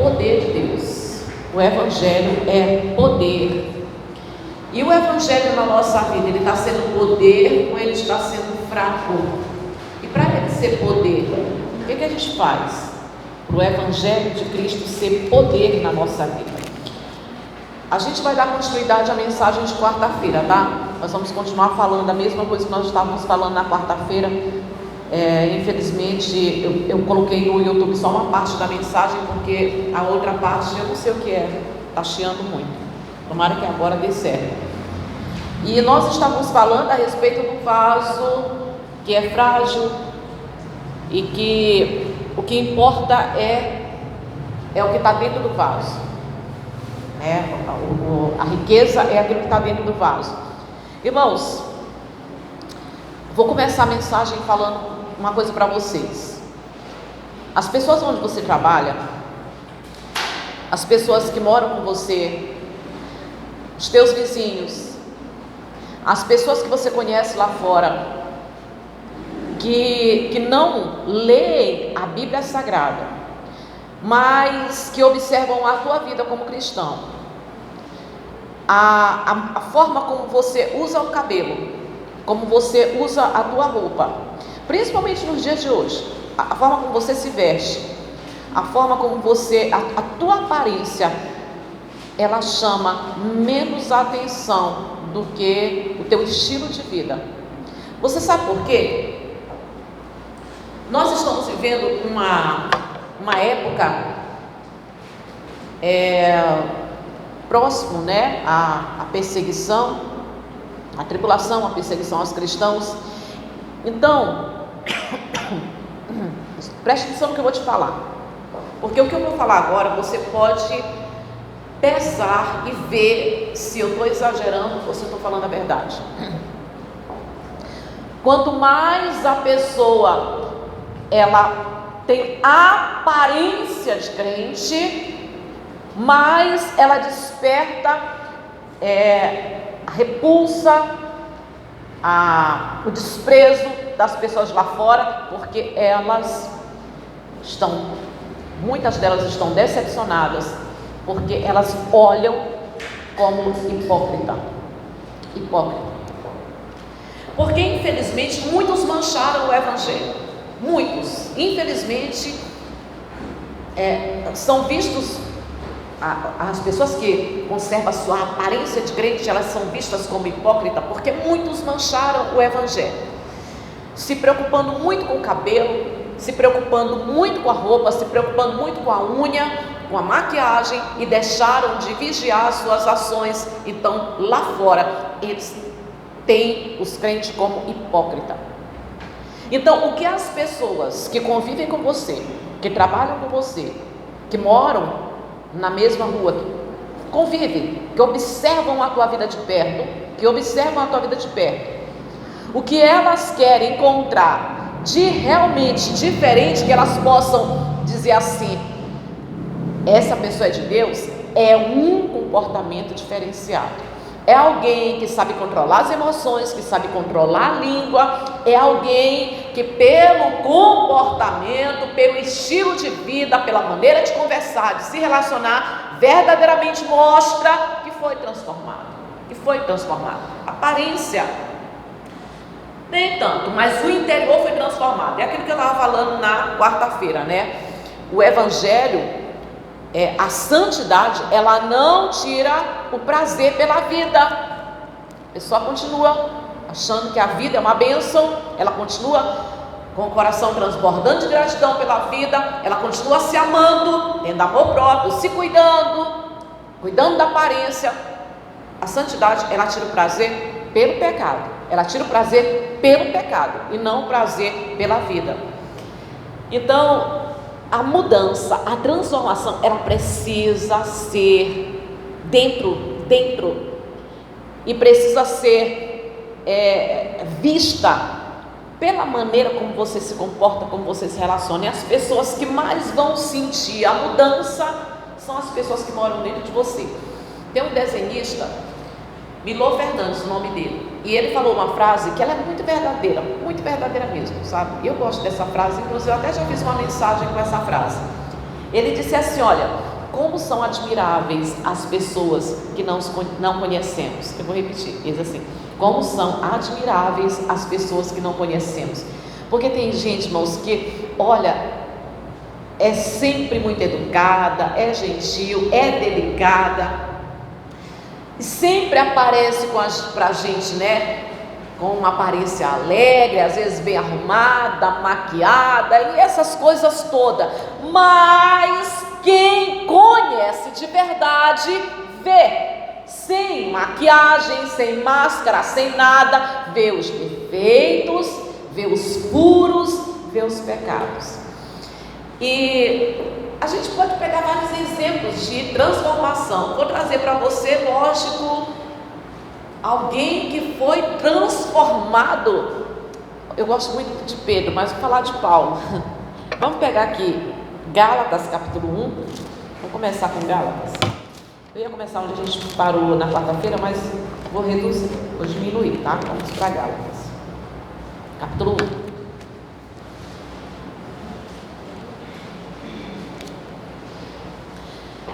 poder de Deus. O Evangelho é poder. E o Evangelho na nossa vida, ele está sendo poder ou ele está sendo fraco? E para ele ser poder, o que a gente faz? Para o Evangelho de Cristo ser poder na nossa vida. A gente vai dar continuidade à mensagem de quarta-feira, tá? Nós vamos continuar falando a mesma coisa que nós estávamos falando na quarta-feira. Infelizmente, eu coloquei no YouTube só uma parte da mensagem, porque a outra parte eu não sei o que é, está chiando muito. Tomara que agora dê certo. E nós estávamos falando a respeito do vaso que é frágil e que o que importa é o que está dentro do vaso. A riqueza é aquilo que está dentro do vaso. Irmãos, vou começar a mensagem falando uma coisa para vocês. As pessoas onde você trabalha, as pessoas que moram com você, os teus vizinhos, as pessoas que você conhece lá fora, que não leem a Bíblia Sagrada, mas que observam a tua vida como cristão, a forma como você usa o cabelo, como você usa a tua roupa, principalmente nos dias de hoje, a forma como você se veste, a forma como a tua aparência, ela chama menos atenção do que o teu estilo de vida. Você sabe por quê? Nós estamos vivendo uma época próximo, né, à perseguição, à tribulação, à perseguição aos cristãos. Então, preste atenção no que eu vou te falar, porque o que eu vou falar agora, você pode pesar e ver se eu estou exagerando ou se eu estou falando a verdade. Quanto mais a pessoa ela tem aparência de crente, mais ela desperta a repulsa, o desprezo das pessoas lá fora, porque muitas delas estão decepcionadas, porque elas olham como hipócrita. Porque infelizmente muitos mancharam o Evangelho. Muitos, infelizmente, são vistos, as pessoas que conservam a sua aparência de crente, elas são vistas como hipócritas, porque muitos mancharam o Evangelho, se preocupando muito com o cabelo, se preocupando muito com a roupa, se preocupando muito com a unha, com a maquiagem, e deixaram de vigiar as suas ações. Então, lá fora, eles têm os crentes como hipócritas. Então, o que as pessoas que convivem com você, que trabalham com você, que moram na mesma rua, que convivem, que observam a tua vida de perto, o que elas querem encontrar de realmente diferente, que elas possam dizer assim: essa pessoa é de Deus, é um comportamento diferenciado. É alguém que sabe controlar as emoções, que sabe controlar a língua, é alguém que pelo comportamento, pelo estilo de vida, pela maneira de conversar, de se relacionar, verdadeiramente mostra que foi transformado. Aparência, nem tanto, mas o interior foi transformado. É aquilo que eu estava falando na quarta-feira, né? O Evangelho, a santidade, ela não tira o prazer pela vida. A pessoa continua achando que a vida é uma bênção, ela continua com o coração transbordando de gratidão pela vida, ela continua se amando, tendo amor próprio, se cuidando da aparência. A santidade, ela tira o prazer pelo pecado, e não o prazer pela vida. Então, a mudança, a transformação, ela precisa ser dentro, e precisa ser vista pela maneira como você se comporta, como você se relaciona. E as pessoas que mais vão sentir a mudança são as pessoas que moram dentro de você. Tem um desenhista, Milor Fernandes, o nome dele, e ele falou uma frase que ela é muito verdadeira mesmo, sabe? Eu gosto dessa frase, inclusive eu até já fiz uma mensagem com essa frase. Ele disse assim: olha, como são admiráveis as pessoas que não conhecemos. Eu vou repetir, diz assim: como são admiráveis as pessoas que não conhecemos. Porque tem gente, irmãos, que, olha, é sempre muito educada, é gentil, é delicada, e sempre aparece para a gente, né, com uma aparência alegre, às vezes bem arrumada, maquiada e essas coisas todas. Mas quem conhece de verdade vê, sem maquiagem, sem máscara, sem nada, vê os defeitos, vê os furos, vê os pecados. E a gente pode pegar vários exemplos de transformação. Vou trazer para você, lógico, alguém que foi transformado. Eu gosto muito de Pedro, mas vou falar de Paulo. Vamos pegar aqui Gálatas capítulo 1. Vamos começar com Gálatas. Eu ia começar onde a gente parou na quarta-feira, mas vou reduzir, vou diminuir, tá? Vamos para Gálatas capítulo 1.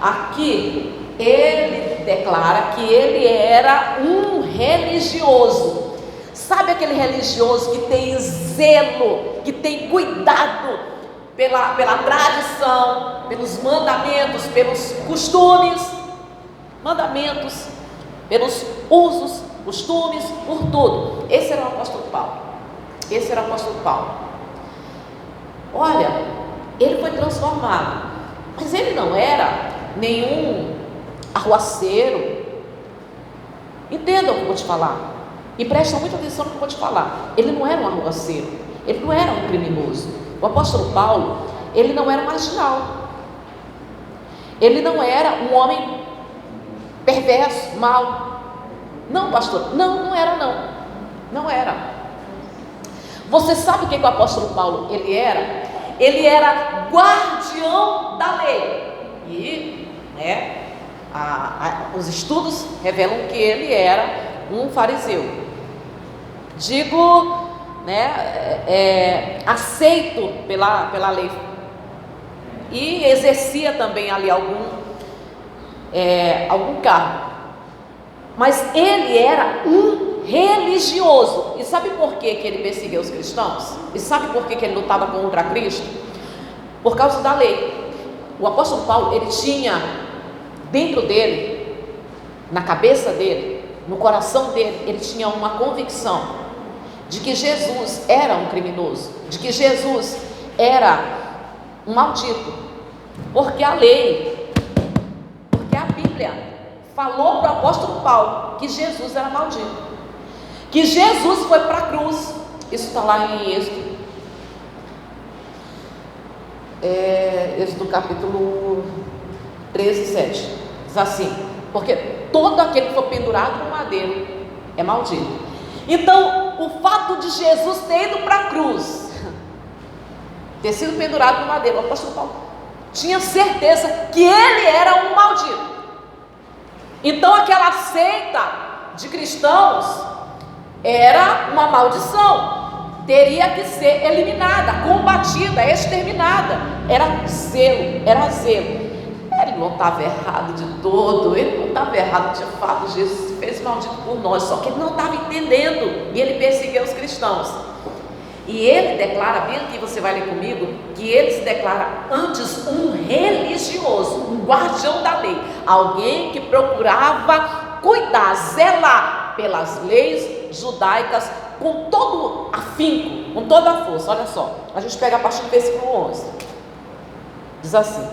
Aqui ele declara que ele era um religioso. Sabe aquele religioso que tem zelo, que tem cuidado pela tradição, pelos mandamentos, pelos costumes, mandamentos, pelos usos, costumes, por tudo. Esse era o apóstolo Paulo. Esse era o apóstolo Paulo. Olha, ele foi transformado, mas ele não era nenhum arruaceiro. Entendam o que eu vou te falar e prestem muita atenção no que eu vou te falar. Ele não era um arruaceiro, ele não era um criminoso. O apóstolo Paulo, ele não era marginal, ele não era um homem perverso, mau. Não, pastor, não era não era. Você sabe o que o apóstolo Paulo ele era? Ele era guardião da lei. E os estudos revelam que ele era um fariseu, digo, aceito pela lei, e exercia também ali algum cargo, mas ele era um religioso. E sabe por que ele perseguia os cristãos? E sabe por que ele lutava contra Cristo? Por causa da lei. O apóstolo Paulo, ele tinha dentro dele, na cabeça dele, no coração dele, ele tinha uma convicção de que Jesus era um criminoso, de que Jesus era um maldito, porque a lei, porque a Bíblia falou para o apóstolo Paulo que Jesus era maldito, que Jesus foi para a cruz. Isso está lá em Êxodo capítulo 13, 7, diz assim: porque todo aquele que for pendurado no madeiro é maldito. Então, o fato de Jesus ter ido para a cruz, ter sido pendurado no madeiro, o apóstolo Paulo tinha certeza que ele era um maldito. Então, aquela seita de cristãos era uma maldição, teria que ser eliminada, combatida, exterminada. Era zelo. Ele não estava errado de todo, ele não estava errado de fato. Jesus se fez maldito por nós, só que ele não estava entendendo, e ele perseguiu os cristãos. E ele declara, bem aqui, você vai ler comigo, que ele se declara antes um religioso, um guardião da lei, alguém que procurava cuidar, zelar pelas leis judaicas com todo afinco, com toda a força. Olha só, a gente pega a partir do versículo 11, diz assim: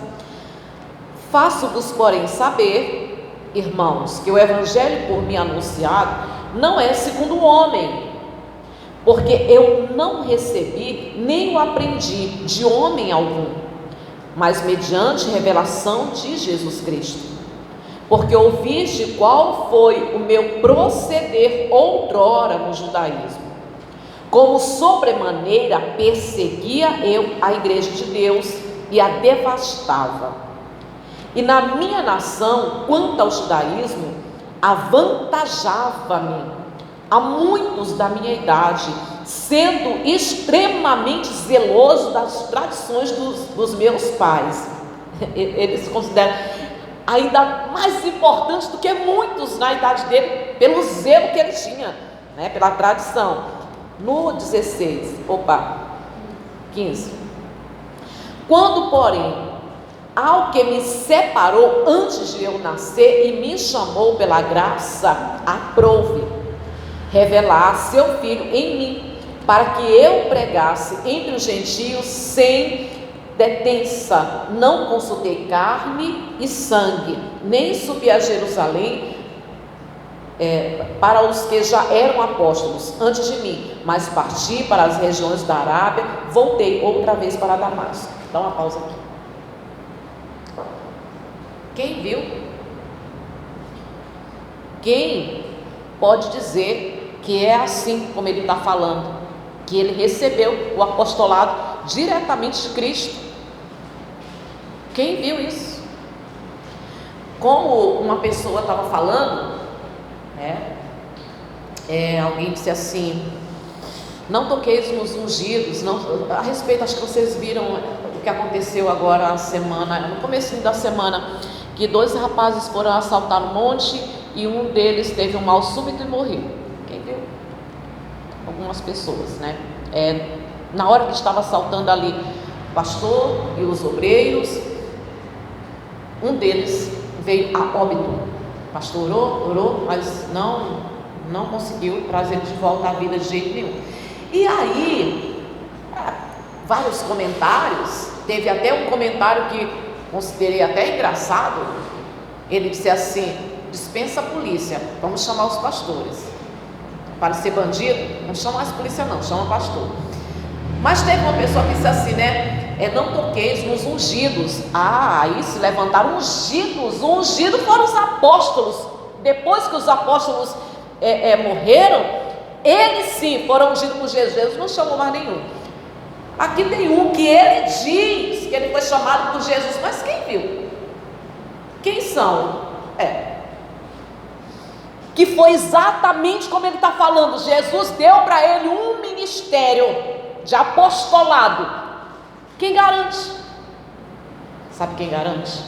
faço-vos, porém, saber, irmãos, que o evangelho por mim anunciado não é segundo o homem, porque eu não recebi nem o aprendi de homem algum, mas mediante revelação de Jesus Cristo. Porque ouviste qual foi o meu proceder outrora no judaísmo, como sobremaneira perseguia eu a igreja de Deus e a devastava. E na minha nação, quanto ao judaísmo, avantajava-me a muitos da minha idade, sendo extremamente zeloso das tradições dos meus pais. Eles consideram, ainda mais importante do que muitos na idade dele, pelo zelo que ele tinha, né, pela tradição. No 15. Quando, porém, ao que me separou antes de eu nascer e me chamou pela graça, aprouve revelar seu Filho em mim, para que eu pregasse entre os gentios sem detença. Não consultei carne e sangue, nem subi a Jerusalém para os que já eram apóstolos antes de mim, mas parti para as regiões da Arábia, voltei outra vez para Damasco. Dá uma pausa aqui. Quem viu? Quem pode dizer que é assim como ele está falando? Que ele recebeu o apostolado diretamente de Cristo. Quem viu isso? Como uma pessoa estava falando, né? Alguém disse assim: não toqueis nos ungidos. Não, a respeito, acho que vocês viram o que aconteceu agora no começo da semana, que 2 rapazes foram assaltar um monte e um deles teve um mal súbito e morreu. Quem viu? Algumas pessoas, né? Na hora que estava assaltando ali o pastor e os obreiros, um deles veio a óbito. O pastor orou, mas não conseguiu trazer de volta à vida de jeito nenhum. E aí, vários comentários, teve até um comentário que considerei até engraçado. Ele disse assim: dispensa a polícia, vamos chamar os pastores. Para ser bandido, não chama as polícia não, chama pastor. Mas teve uma pessoa que disse assim, né? Não toqueis nos ungidos. Aí se levantaram ungidos. O ungido foram os apóstolos. Depois que os apóstolos morreram, eles sim foram ungidos por Jesus. Jesus não chamou mais nenhum. Aqui tem um que ele diz que ele foi chamado por Jesus, mas quem viu? Quem são? Que foi exatamente como ele está falando. Jesus deu para ele um ministério de apostolado. Quem garante? Sabe quem garante?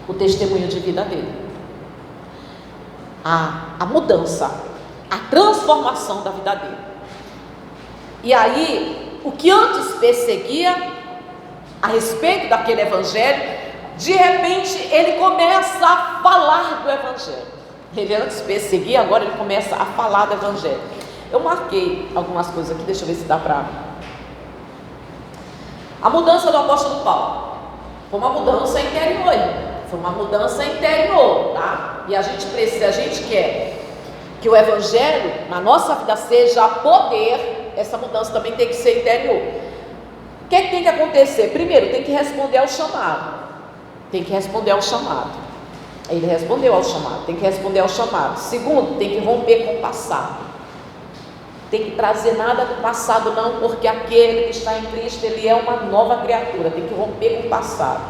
O testemunho de vida dele, a mudança, a transformação da vida dele. E aí, o que antes perseguia a respeito daquele evangelho, de repente ele começa a falar do evangelho. Ele antes perseguia, agora ele começa a falar do evangelho. Eu marquei algumas coisas aqui, deixa eu ver se dá para... A mudança do apóstolo Paulo foi uma mudança interior. Foi uma mudança interior, tá? E a gente quer que o evangelho na nossa vida seja poder. Essa mudança também tem que ser interior. O que tem que acontecer? Primeiro, tem que responder ao chamado. Tem que responder ao chamado. Ele respondeu ao chamado, tem que responder ao chamado. Segundo, tem que romper com o passado. Tem que trazer nada do passado não, porque aquele que está em Cristo, ele é uma nova criatura. Tem que romper com o passado.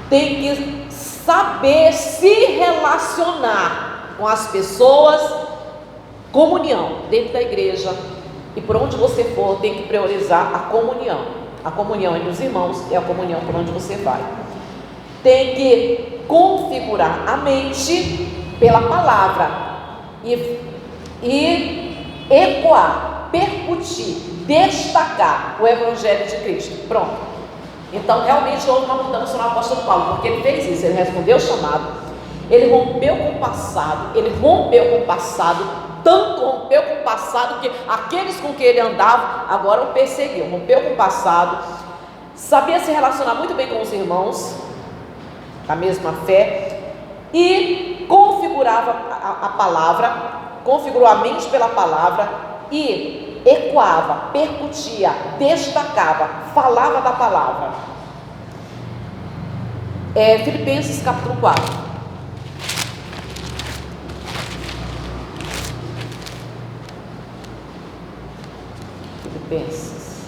Tem que saber se relacionar com as pessoas, comunhão dentro da igreja. E por onde você for, tem que priorizar a comunhão. A comunhão entre os irmãos é a comunhão por onde você vai. Tem que configurar a mente pela palavra e ecoar, percutir, destacar o evangelho de Cristo. Pronto. Então realmente houve uma mudança no apóstolo Paulo, porque ele fez isso, ele respondeu o chamado, ele rompeu com o passado, tanto rompeu com o passado que aqueles com quem ele andava agora o perseguiam. Rompeu com o passado, sabia se relacionar muito bem com os irmãos da mesma fé e configurava a palavra, configurou a mente pela palavra e ecoava, percutia, destacava, falava da palavra. Filipenses capítulo 4. Filipenses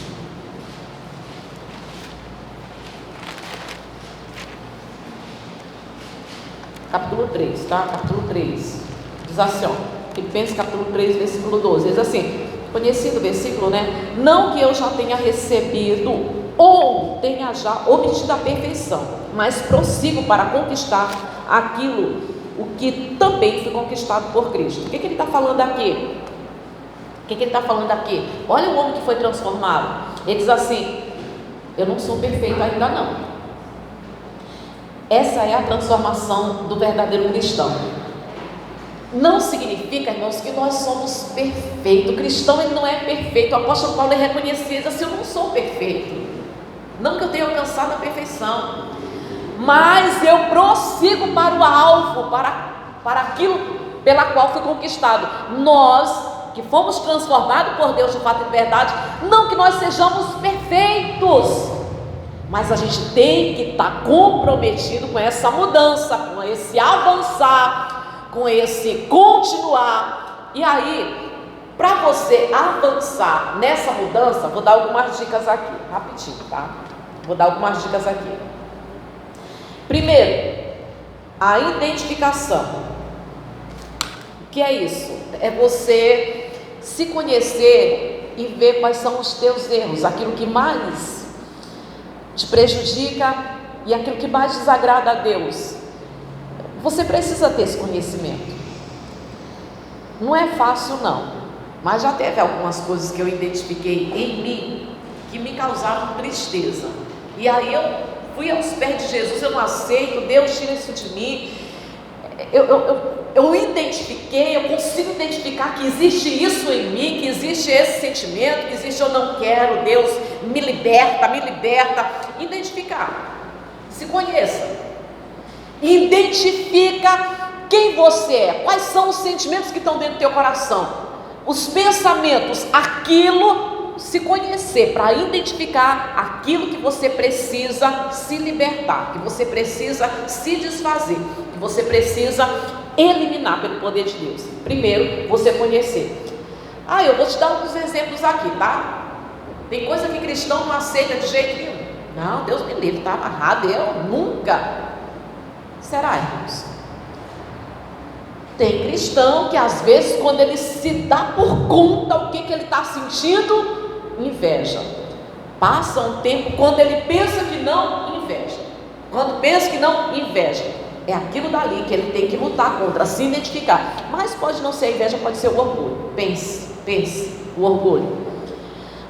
capítulo 3, tá? Capítulo 3 diz assim, Filipenses capítulo 3, versículo 12, diz assim, conhecido o versículo, né? Não que eu já tenha recebido ou tenha já obtido a perfeição, mas prossigo para conquistar aquilo o que também foi conquistado por Cristo. O que ele está falando aqui? O que ele está falando aqui? Olha o homem que foi transformado. Ele diz assim: eu não sou perfeito ainda não. Essa é a transformação do verdadeiro cristão. Não significa, irmãos, que nós somos perfeitos. O cristão, ele não é perfeito. O apóstolo Paulo reconhecia, ele disse assim: eu não sou perfeito, não que eu tenha alcançado a perfeição, mas eu prossigo para o alvo, para aquilo pela qual fui conquistado. Nós que fomos transformados por Deus de fato e de verdade, não que nós sejamos perfeitos, mas a gente tem que estar comprometido com essa mudança, com esse avançar, com esse continuar. E aí, para você avançar nessa mudança, vou dar algumas dicas aqui, rapidinho, tá? Vou dar algumas dicas aqui. Primeiro, a identificação. O que é isso? É você se conhecer e ver quais são os teus erros, aquilo que mais te prejudica e aquilo que mais desagrada a Deus. Você precisa ter esse conhecimento. Não é fácil não, mas já teve algumas coisas que eu identifiquei em mim que me causaram tristeza, e aí eu fui aos pés de Jesus. Eu não aceito, Deus tira isso de mim. Eu identifiquei, eu consigo identificar que existe isso em mim, que existe esse sentimento, que existe eu não quero, Deus me liberta. Identificar, se conheça, identifica quem você é, quais são os sentimentos que estão dentro do teu coração, os pensamentos, aquilo. Se conhecer para identificar aquilo que você precisa se libertar, que você precisa se desfazer, que você precisa eliminar pelo poder de Deus. Primeiro, você conhecer. Eu vou te dar alguns exemplos aqui, tá? Tem coisa que cristão não aceita de jeito nenhum. Não, Deus me livre, está amarrado, eu nunca. Será, irmãos? Tem cristão que às vezes, quando ele se dá por conta o que ele está sentindo, inveja. Passa um tempo, quando ele pensa que não, inveja. Quando pensa que não, inveja. É aquilo dali que ele tem que lutar contra, se identificar. Mas pode não ser a inveja, pode ser o orgulho. Pense, o orgulho.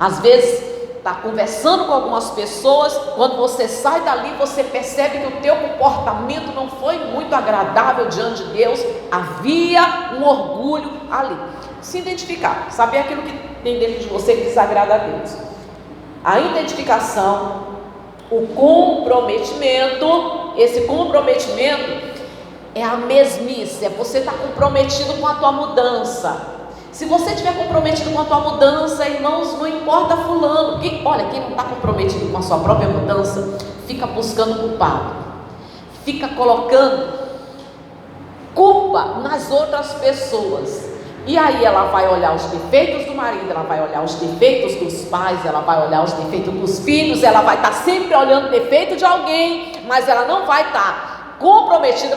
Às vezes está conversando com algumas pessoas, quando você sai dali, você percebe que o teu comportamento não foi muito agradável diante de Deus. Havia um orgulho ali. Se identificar, saber aquilo que tem dentro de você que desagrada a Deus. A identificação, o comprometimento. Esse comprometimento é a mesmice, é você estar comprometido com a tua mudança. Se você estiver comprometido com a tua mudança, irmãos, não importa fulano. Olha, quem não está comprometido com a sua própria mudança, fica buscando culpado, fica colocando culpa nas outras pessoas. E aí ela vai olhar os defeitos do marido, ela vai olhar os defeitos dos pais, ela vai olhar os defeitos dos filhos, ela vai estar sempre olhando o defeito de alguém, mas ela não vai estar comprometida,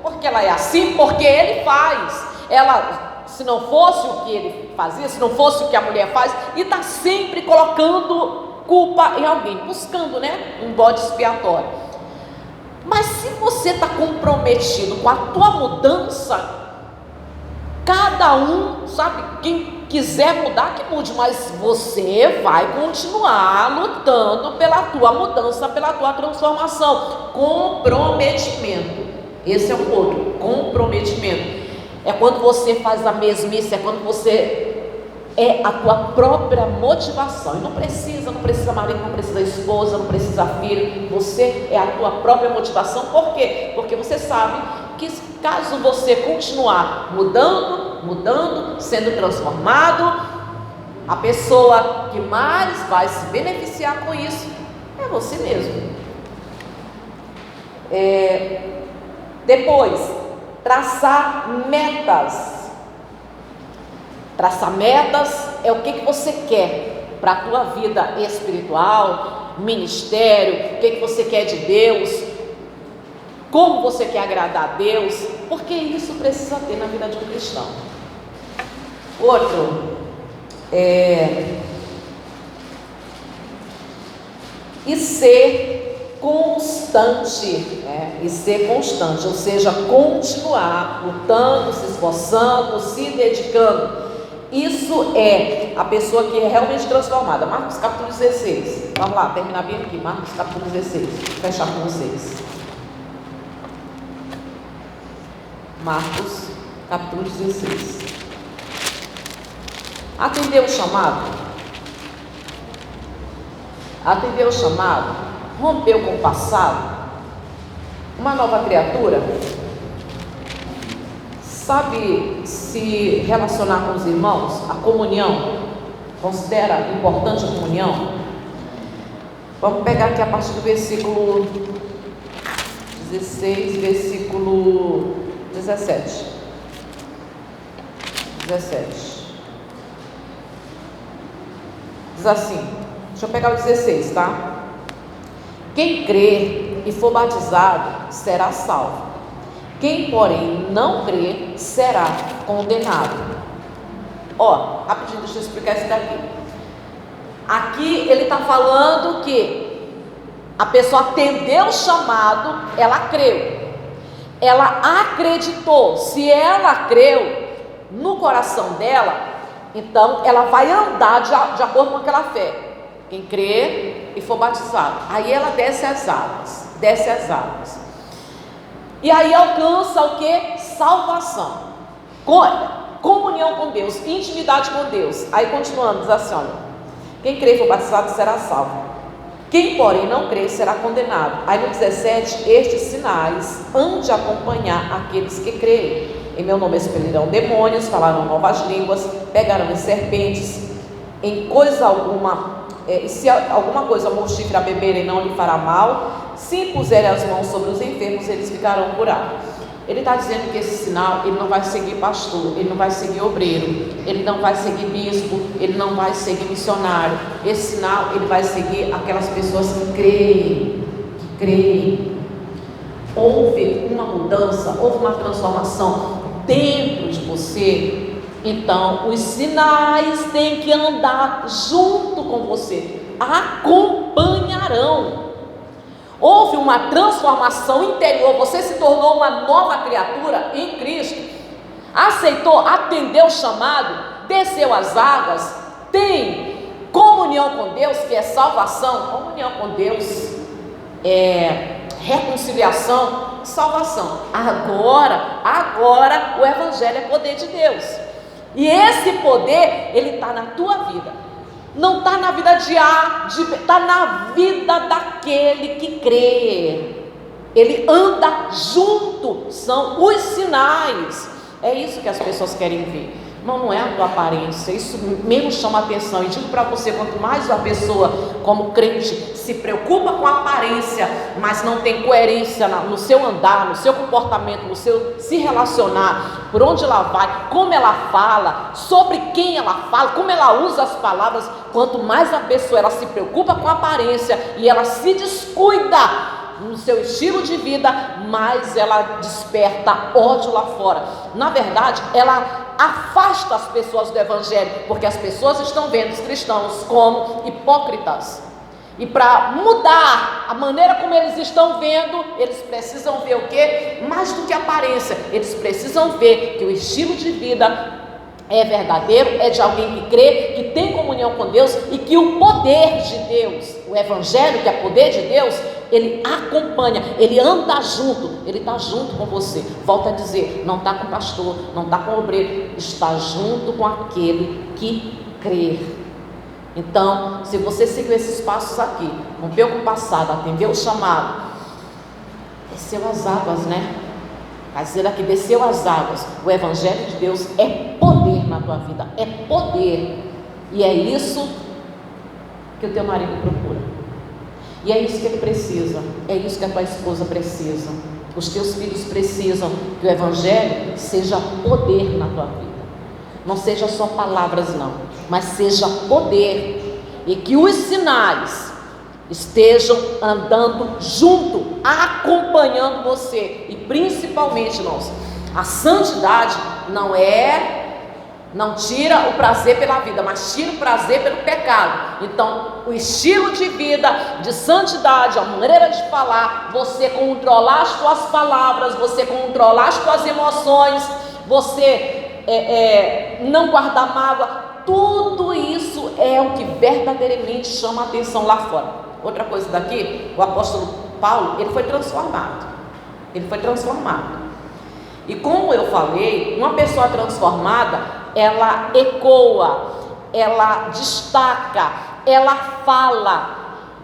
porque ela é assim, porque ele faz. Ela, se não fosse o que ele fazia, se não fosse o que a mulher faz, e está sempre colocando culpa em alguém, buscando, um bode expiatório. Mas se você está comprometido com a tua mudança, cada um, sabe, quem quiser mudar, que mude, mas você vai continuar lutando pela tua mudança, pela tua transformação. Comprometimento, esse é o outro, comprometimento. É quando você faz a mesmice, é quando você é a tua própria motivação. E não precisa marido, não precisa esposa, não precisa filho. Você é a tua própria motivação. Por quê? Porque você sabe que caso você continuar mudando, sendo transformado, a pessoa que mais vai se beneficiar com isso é você mesmo. Depois, traçar metas. Traçar metas é o que você quer para a tua vida espiritual, ministério, o que você quer de Deus, como você quer agradar a Deus, porque isso precisa ter na vida de um cristão. Outro, e ser constante, né? E ser constante, ou seja, continuar lutando, se esforçando, se dedicando. Isso é a pessoa que é realmente transformada. Marcos capítulo 16. Vamos lá, terminar bem aqui. Marcos capítulo 16. Vou fechar com vocês. Marcos capítulo 16. Atendeu o chamado? Atendeu o chamado? Rompeu com o passado? Uma nova criatura? Sabe se relacionar com os irmãos? A comunhão? Considera importante a comunhão? Vamos pegar aqui a partir do versículo 16, versículo 17. 17. Diz assim, deixa eu pegar o 16, tá? Quem crer e for batizado será salvo. Quem, porém, não crer será condenado. Ó, rapidinho, deixa eu explicar isso daqui. Aqui ele está falando que a pessoa atendeu o chamado, ela creu, ela acreditou. Se ela creu no coração dela, então ela vai andar de acordo com aquela fé. Quem crer e for batizado, aí ela desce as águas, e aí alcança o que? Salvação, comunhão com Deus, intimidade com Deus. Aí continuando, diz assim, olha, quem crer e for batizado será salvo, quem porém não crer será condenado. Aí no 17, estes sinais hão de acompanhar aqueles que creem. Em meu nome expelirão demônios, falarão novas línguas, pegarão em serpentes, em coisa alguma, e se alguma coisa mortífera beberem não lhe fará mal, se impuserem as mãos sobre os enfermos, eles ficarão curados. Ele está dizendo que esse sinal, ele não vai seguir pastor, ele não vai seguir obreiro, ele não vai seguir bispo, ele não vai seguir missionário. Esse sinal, ele vai seguir aquelas pessoas que creem. Houve uma mudança, houve uma transformação dentro de você. Então, os sinais têm que andar junto com você, acompanharão. Houve uma transformação interior, você se tornou uma nova criatura em Cristo, aceitou, atendeu o chamado, desceu as águas, tem comunhão com Deus, que é salvação. Comunhão com Deus é reconciliação, salvação. Agora o Evangelho é poder de Deus. E esse poder, ele está na tua vida. Não está na vida de A, está na vida daquele que crê. Ele anda junto, são os sinais. É isso que as pessoas querem ver. Não é a tua aparência, isso mesmo chama atenção. E digo para você, quanto mais a pessoa, como crente, se preocupa com a aparência, mas não tem coerência no seu andar, no seu comportamento, no seu se relacionar, por onde ela vai, como ela fala, sobre quem ela fala, como ela usa as palavras, quanto mais a pessoa ela se preocupa com a aparência e ela se descuida no seu estilo de vida, mais ela desperta ódio lá fora. Na verdade, ela afasta as pessoas do Evangelho, porque as pessoas estão vendo os cristãos como hipócritas. E para mudar a maneira como eles estão vendo, eles precisam ver o quê? Mais do que aparência, eles precisam ver que o estilo de vida é verdadeiro, é de alguém que crê, que tem comunhão com Deus, e que o poder de Deus, o Evangelho, que é poder de Deus, ele acompanha, ele anda junto, ele está junto com você. Volto a dizer, não está com o pastor, não está com o obreiro, está junto com aquele que crê. Então, se você seguiu esses passos aqui, rompeu com o passado, atendeu o chamado, desceu as águas, né? Vai dizer aqui, desceu as águas. O Evangelho de Deus é poder na tua vida, é poder. E é isso que o teu marido procura. E é isso que ele precisa, é isso que a tua esposa precisa. Os teus filhos precisam que o Evangelho seja poder na tua vida. Não seja só palavras não, mas seja poder. E que os sinais estejam andando junto, acompanhando você. E principalmente, irmãos, a santidade não é Não tira o prazer pela vida, mas tira o prazer pelo pecado. Então, o estilo de vida, de santidade, a maneira de falar, você controlar as tuas palavras, você controlar as tuas emoções, você não guardar mágoa, tudo isso é o que verdadeiramente chama a atenção lá fora. Outra coisa daqui, o apóstolo Paulo, ele foi transformado. Ele foi transformado. E como eu falei, uma pessoa transformada, ela ecoa, ela destaca, ela fala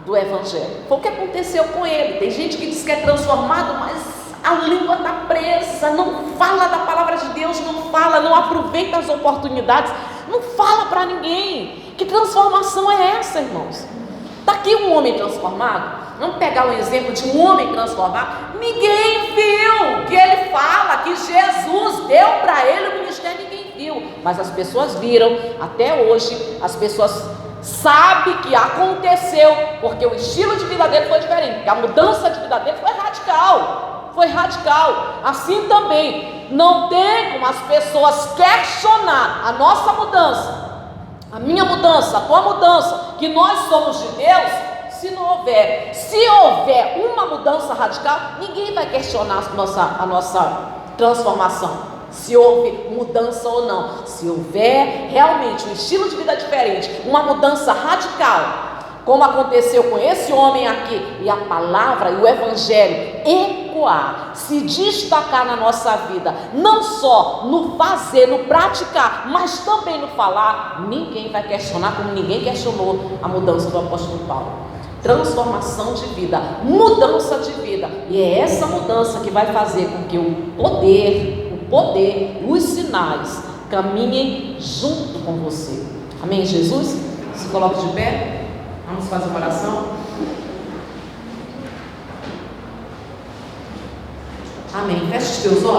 do Evangelho. Foi o que aconteceu com ele. Tem gente que diz que é transformado, mas a língua está presa, não fala da palavra de Deus, não fala, não aproveita as oportunidades, não fala para ninguém. Que transformação é essa, irmãos? Está aqui um homem transformado. Vamos pegar um exemplo de um homem transformado. Ninguém viu que ele fala que Jesus deu para ele o ministério, ninguém viu. Mas as pessoas viram, até hoje, as pessoas sabem que aconteceu, porque o estilo de vida dele foi diferente, porque a mudança de vida dele foi radical. Foi radical. Assim também, não tem como as pessoas questionar a nossa mudança, a minha mudança, a tua mudança, que nós somos de Deus. Se houver uma mudança radical, ninguém vai questionar a nossa transformação, se houve mudança ou não. Se houver realmente um estilo de vida diferente, uma mudança radical, como aconteceu com esse homem aqui, e a palavra e o Evangelho ecoar, se destacar na nossa vida, não só no fazer, no praticar, mas também no falar, ninguém vai questionar, como ninguém questionou a mudança do apóstolo Paulo. Transformação de vida, mudança de vida, e é essa mudança que vai fazer com que o poder, os sinais caminhem junto com você. Amém, Jesus? Se coloque de pé, vamos fazer uma oração. Amém, feche os teus olhos.